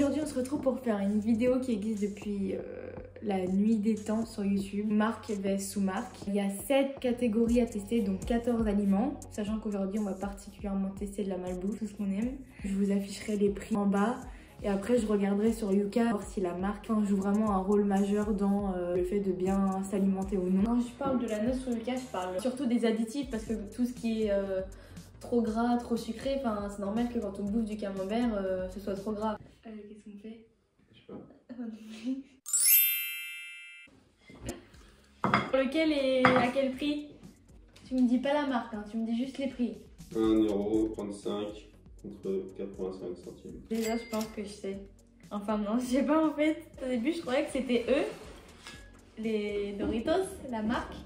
Aujourd'hui on se retrouve pour faire une vidéo qui existe depuis la nuit des temps sur YouTube. Marque vs sous-marque. Il y a 7 catégories à tester, donc 14 aliments. Sachant qu'aujourd'hui on va particulièrement tester de la malbouffe, tout ce qu'on aime. Je vous afficherai les prix en bas. Et après je regarderai sur Yuka voir si la marque joue vraiment un rôle majeur dans le fait de bien s'alimenter ou non. Quand je parle de la note sur Yuka, je parle surtout des additifs parce que tout ce qui est trop gras, trop sucré, enfin c'est normal que quand on bouffe du camembert, ce soit trop gras. Qu'est-ce qu'on fait? Je sais pas. Lequel est à quel prix? Tu me dis pas la marque, hein, tu me dis juste les prix. 1,35 € contre 85 centimes. Déjà je pense que je sais. Enfin non, je sais pas en fait. Au début je croyais que c'était eux, les Doritos, la marque.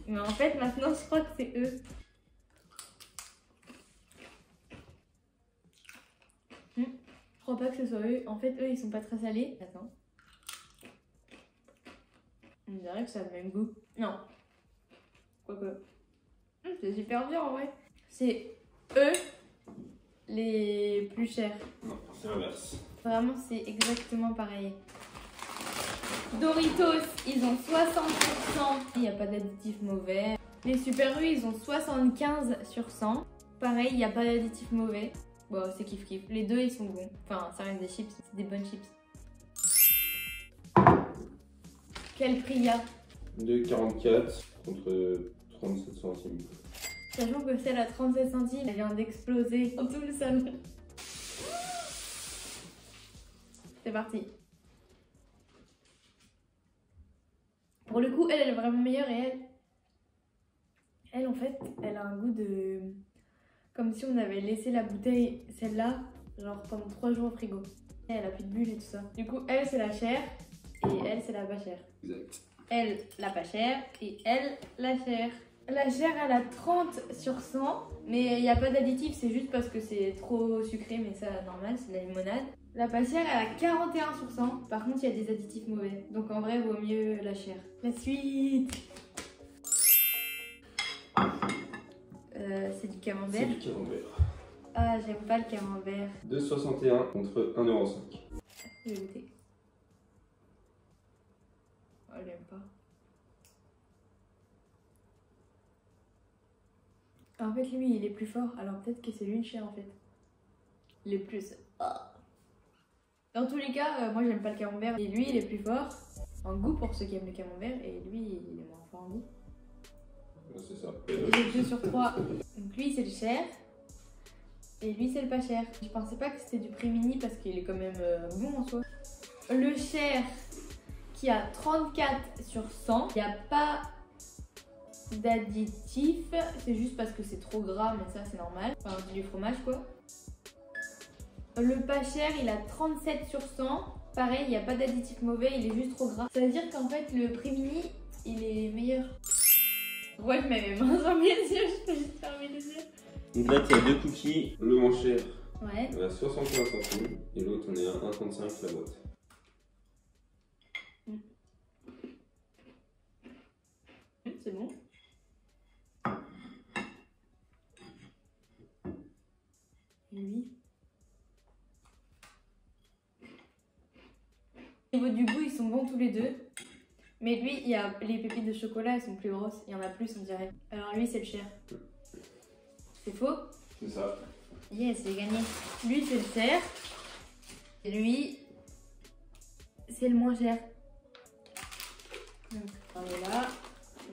Mais en fait maintenant je crois que c'est eux. Je crois pas que ce soit eux. En fait eux ils sont pas très salés. Attends. On dirait que ça a le même goût. Non. Quoique. C'est super bien en vrai. C'est eux les plus chers. Non, c'est l'inverse. Vraiment c'est exactement pareil. Doritos ils ont 60%. Il n'y a pas d'additif mauvais. Les Super U ils ont 75/100. Pareil il n'y a pas d'additif mauvais. Bon c'est kiff kiff. Les deux ils sont bons. Enfin ça reste des chips. C'est des bonnes chips. Quel prix il y a? 2,44 contre 37 centimes. Sachant que celle à 37 centimes, elle vient d'exploser dans tout le salon. C'est parti. Pour le coup, elle est vraiment meilleure et elle en fait, elle a un goût de... Comme si on avait laissé la bouteille, celle-là, genre pendant 3 jours au frigo. Et elle a plus de bulles et tout ça. Du coup, elle c'est la chère et elle c'est la pas chère. Exact. Elle, la pas chère, et elle, la chère. La chère, elle a 30/100, mais il n'y a pas d'additif, c'est juste parce que c'est trop sucré, mais ça, normal, c'est de la limonade. La pas chère, elle a 41/100, par contre, il y a des additifs mauvais. Donc en vrai, vaut mieux la chère. La suite. C'est du camembert. C'est du camembert. Ah, j'aime pas le camembert. 2,61 contre 1,05 €. Je vais goûter. Oh, j'aime pas. En fait, lui, il est plus fort. Alors peut-être que c'est lui le cher, en fait. Il est plus... Dans tous les cas, moi, j'aime pas le camembert. Et lui, il est plus fort en goût pour ceux qui aiment le camembert. Et lui, il est moins fort en goût. C'est ça. J'ai 2 sur 3. Donc lui, c'est le cher. Et lui, c'est le pas cher. Je pensais pas que c'était du prix mini parce qu'il est quand même bon en soi. Le cher qui a 34/100. Il n'y a pas d'additif. C'est juste parce que c'est trop gras, mais ça, c'est normal. Enfin, c'est du fromage, quoi. Le pas cher, il a 37/100. Pareil, il n'y a pas d'additif mauvais, il est juste trop gras. Ça veut dire qu'en fait, le prix mini, il est meilleur. Ouais, je mets mes mains sur mes yeux, je peux juste fermer les yeux. Donc là, tu as 2 cookies. Le moins cher, Ouais. on est à 61 centimes. Et l'autre, on est à 1,35 € la boîte. C'est bon. Et lui. Au niveau du goût, ils sont bons tous les deux. Mais lui, il y a les pépites de chocolat, elles sont plus grosses. Il y en a plus, on dirait. Alors lui, c'est le cher. C'est faux? C'est ça. Yes, j'ai gagné. Lui, c'est le cher. Et lui, c'est le moins cher. Donc, voilà.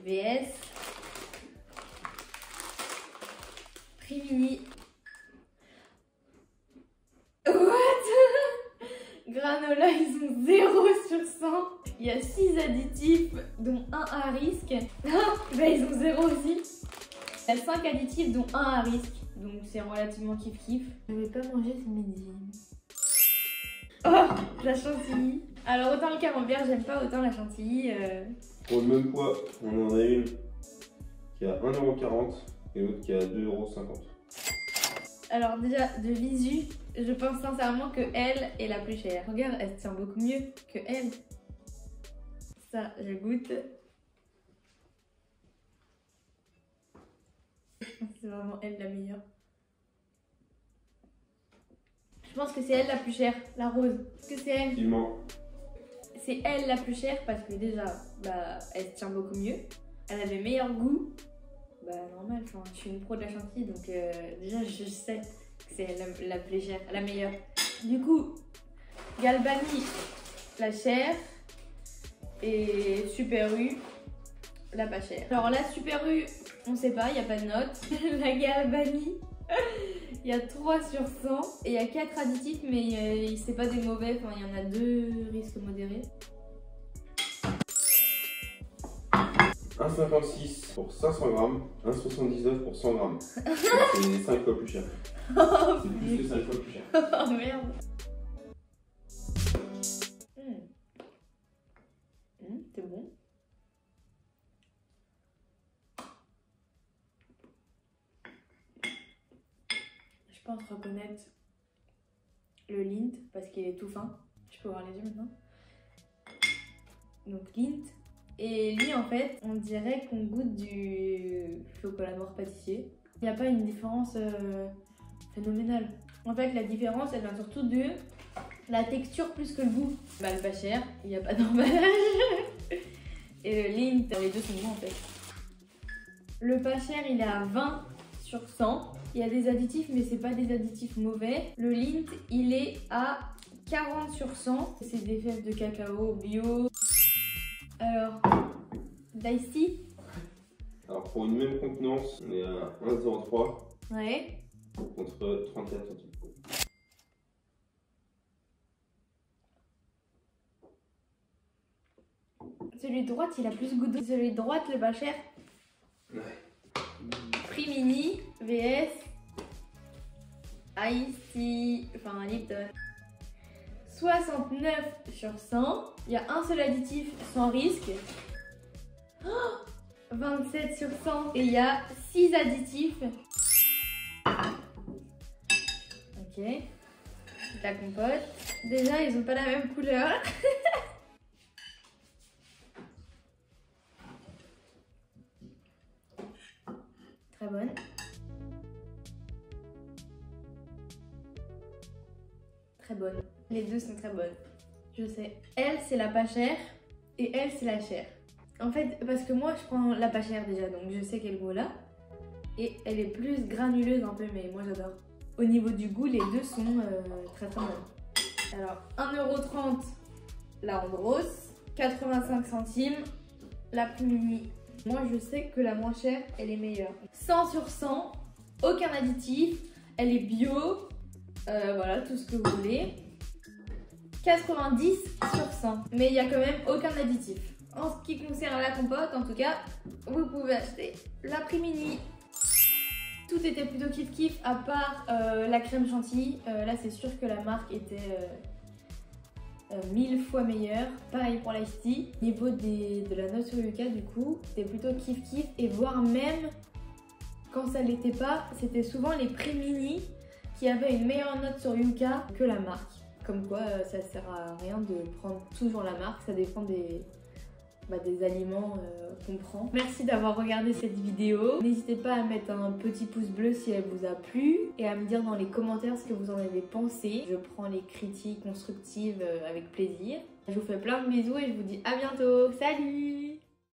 VS. Prix mini. What? Granola, ils ont 0/100. Il y a 6 additifs, dont 1 à risque. Bah, ils ont 0 aussi. Il y a 5 additifs, dont 1 à risque. Donc c'est relativement kiff kiff. Je vais pas manger ce midi. Oh, la chantilly. Alors autant le camembert, j'aime pas, autant la chantilly. Pour le même poids, on en a une qui a 1,40 € et l'autre qui a 2,50 €. Alors déjà, de visu, je pense sincèrement que elle est la plus chère. Regarde, elle tient beaucoup mieux que elle. Ça, je goûte. C'est vraiment elle la meilleure. Je pense que c'est elle la plus chère, la rose. Est-ce que c'est elle? Effectivement. C'est elle la plus chère parce que déjà, bah, elle se tient beaucoup mieux. Elle avait meilleur goût. Bah, normal, enfin, je suis une pro de la chantilly, donc déjà, je sais que c'est la plus chère, la meilleure. Du coup, Galbani, la chère. Et Super U, la pas chère. Alors la Super U, on sait pas, il n'y a pas de note. La Galbani, il y a 3 sur 100. Et il y a 4 additifs, mais c'est pas des mauvais. Enfin, il y en a 2 risques modérés. 1,56 pour 500 grammes, 1,79 pour 100 grammes. C'est 5 fois plus cher. Oh, C'est plus que 5 fois plus cher. oh merde. C'est bon. Je pense reconnaître le Lindt parce qu'il est tout fin. Je peux voir les yeux maintenant. Donc Lindt. Et lui en fait, on dirait qu'on goûte du chocolat noir pâtissier. Il n'y a pas une différence phénoménale. En fait, la différence, elle vient surtout de la texture plus que le goût. Bah, le pas cher, il n'y a pas d'emballage. Et le Lindt, les deux sont bons en fait. Le pas cher, il est à 20 sur 100. Il y a des additifs, mais c'est pas des additifs mauvais. Le Lindt, il est à 40 sur 100. C'est des fèves de cacao bio. Alors, l'Ice Tea. Alors pour une même contenance, on est à 1,03 Ouais. contre 34 centimes. Celui de droite, il a plus goût de celui de droite, le pas cher. Ouais. Prix mini, VS, Ice Tea, enfin Lipton. 69 sur 100. Il y a un seul additif sans risque. Oh, 27 sur 100. Et il y a 6 additifs. Ok. La compote. Déjà, ils n'ont pas la même couleur. Très bonne. Très bonne. Les deux sont très bonnes. Je sais. Elle, c'est la pas chère. Et elle, c'est la chère. En fait, parce que moi, je prends la pas chère déjà. Donc, je sais quel goût là. Et elle est plus granuleuse un peu. Mais moi, j'adore. Au niveau du goût, les deux sont très très bonnes. Alors, 1,30 € la ronde rose. 85 centimes la plus mini. Moi, je sais que la moins chère, elle est meilleure. 100 sur 100. Aucun additif. Elle est bio. Voilà, tout ce que vous voulez. 90 sur 100. Mais il n'y a quand même aucun additif. En ce qui concerne la compote, en tout cas, vous pouvez acheter la prix mini. Tout était plutôt kiff kiff à part la crème chantilly. Là, c'est sûr que la marque était 1000 fois meilleure. Pareil pour l'Ice Tea. Au niveau de la note sur Yuka, du coup, c'était plutôt kiff kiff. Et voire même, quand ça l'était pas, c'était souvent les prix mini qui avaient une meilleure note sur Yuka que la marque. Comme quoi, ça sert à rien de prendre toujours la marque, ça dépend des aliments qu'on prend. Merci d'avoir regardé cette vidéo. N'hésitez pas à mettre un petit pouce bleu si elle vous a plu et à me dire dans les commentaires ce que vous en avez pensé. Je prends les critiques constructives avec plaisir. Je vous fais plein de bisous et je vous dis à bientôt. Salut!